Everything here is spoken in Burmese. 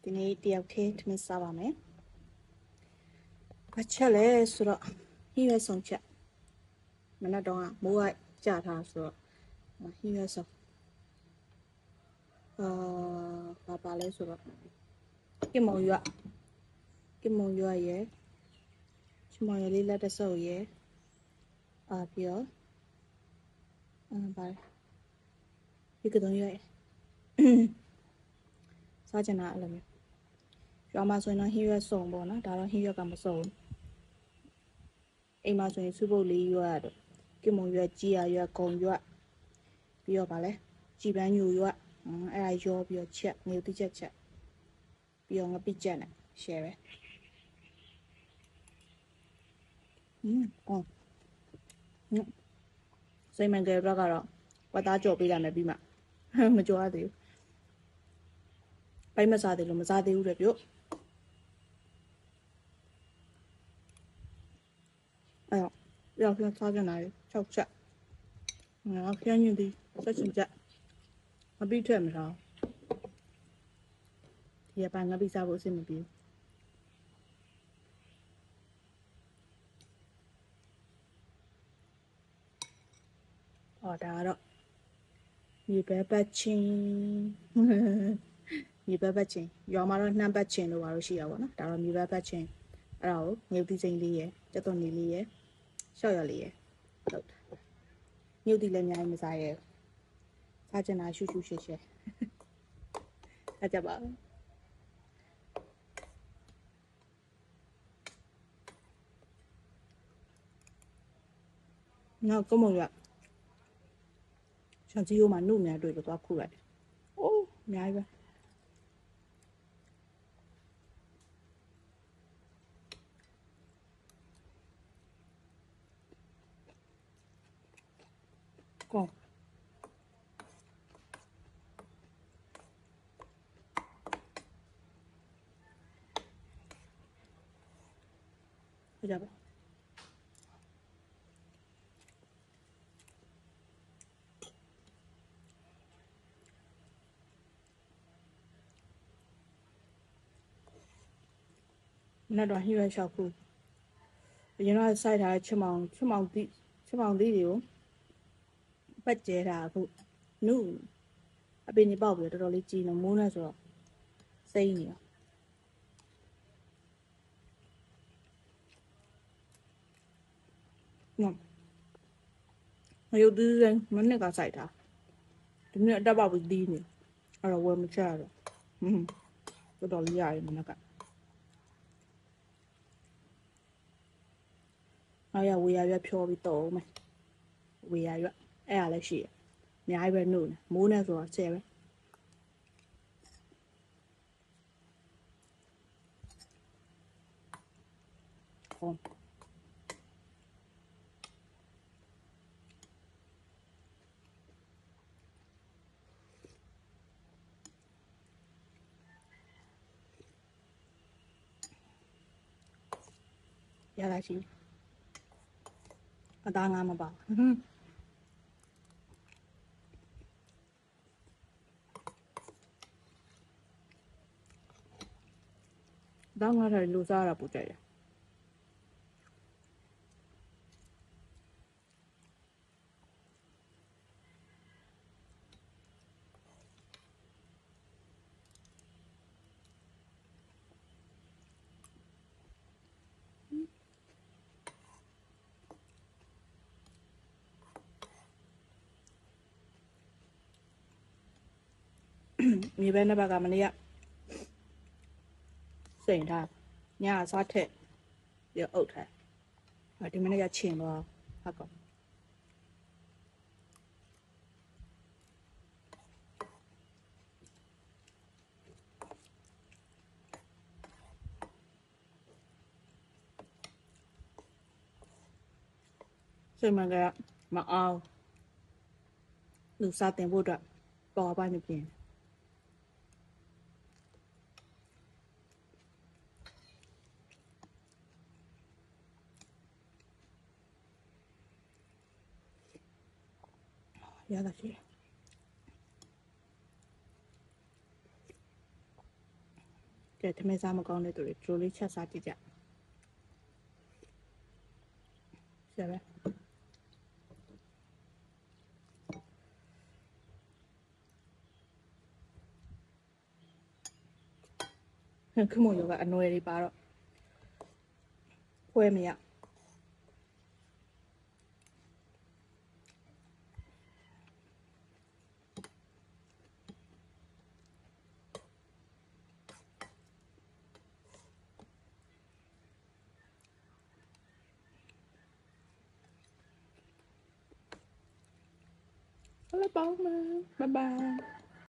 ဒီနေ့တယောက်တည်းထမင်းစားပါမယ်။ဘာချက်လဲဆိုတော့ဟင်းရွက်ဆောင်ချက်မနက်တော့မိုးကကြထားဆိုတော့ဟင်းရွက်ဆောင်ဘာလဲဆိုတော့ကင်မုံရွက်ရယ်ချမောင်ရလေးလက်တဆုပ်ရယ်ပြီးတော့ဘာလဲဒီကတော့ရွက်စားချင်တာအဲ့လိုမျိုးရွာမှာဆိုရင်တော့ဟင်းရွက်စုံပေါ့နော်ဒါတော့ဟင်းရွက်ကမစုံအိမ်မှာဆိုရင်စုပုတ်လေးရွက်တော့ကင်မုံရွက်ကြီးရွက်ကုံရွက်ပြီးတော့ဗာလဲကြည်ပန်းညူရွက်အဲ့ဒါရောပြီးတော့ချက်ငရုတ်တိချက်ပြီးတော့ငပိချက်နဲ့ share ပဲစိတ်မှန်ကြဲတော့ကတော့ဝတ်သားကြော်ပေးရမယ်ပြီးမှမကြော်ရသေးဘူးပိုင်းမစားသေးလို့မစားသေးဘူးတဲ့ပြုတ်အဲ့တော့ရောက်ပြန်စားကြနာလေ6ချက်ငါဖျန်းညင်းသည်ဆက်ချင်ချက်မပြီးထွက်မလားဒီကပိုင်းငါပြီးစားဖို့အဆင်မပြေဘူးဒါကတော့မြေပဲပတ်ချင်းမြေပဲပတ်ချင်းရွာမှာတော့နှမ်းပတ်ချင်းလို့ပါလို့ရှိရပါတော့ဒါတော့မြေပဲပတ်ချင်းအဲ့ဒါကိုငရုတ်တိစိမ်းလေးရယ်ကြက်သွန်လေးရယ်ရှော့ရလေးရယ်ဟုတ်ငရုတ်တိလည်းအများကြီးမစားရယ်စားချင်တာရှူရှဲစားကြပါနောက်ကမုံရချန်စီယိုမှာနှုတ်များတွေ့လို့သွားခုလိုက်တယ်။အိုးအများကြီးပဲ။ကောကြပါနောက်တော့ဟင်းရွက်လျှောက်ခုအရင်တော့စိုက်ထားတဲ့ချမောင်သီးတွေကိုပတ်ကျဲတာအခုနုအပင်ကြီးပေါက်ပြီးတော်တော်လေးကြီးနေမိုးနဲ့ဆိုတော့စိမ့်နေရောငရုတ်သီးစိမ်းမနစ်ကစိုက်တာဒီနေ့အတက်ပေါက်ပြီးသီးနေအဲ့တော့ဝယ်မချရတော့တော်တော်လေးရတယ်မနက်ကနောက်ရဝေရရွက်ဖြောပြီးတော့မယ်ဝေရရွက်အဲ့ဒါလည်းရှိရအများကြီးပဲနှုတ်နေမိုးနဲ့ဆိုတော့ဆဲပဲရလာရှိအသားငါမပါတော့ငါထိုင်လူစားရတာပူကြတယ်မြေပဲနှစ်ဘက်ကမနေ့ကစိန်ထားညစားထက်ပြီးအုပ်ထားဒီမနေ့ကချင်တော့ဟုတ်ကောစိတ်မှန်ကမအောင်လူစားတင်ဖို့အတွက်ပေါ်ပါမပြင်းရတာရှိ ကဲထမင်းစားမကောင်းတဲ့သူတွေဒီလိုလေးချက်စားကြည့်ကြဆရာပဲခမို့ယောကအနွယ်တွေပါတော့ဖွဲမရ好了，宝们，拜拜。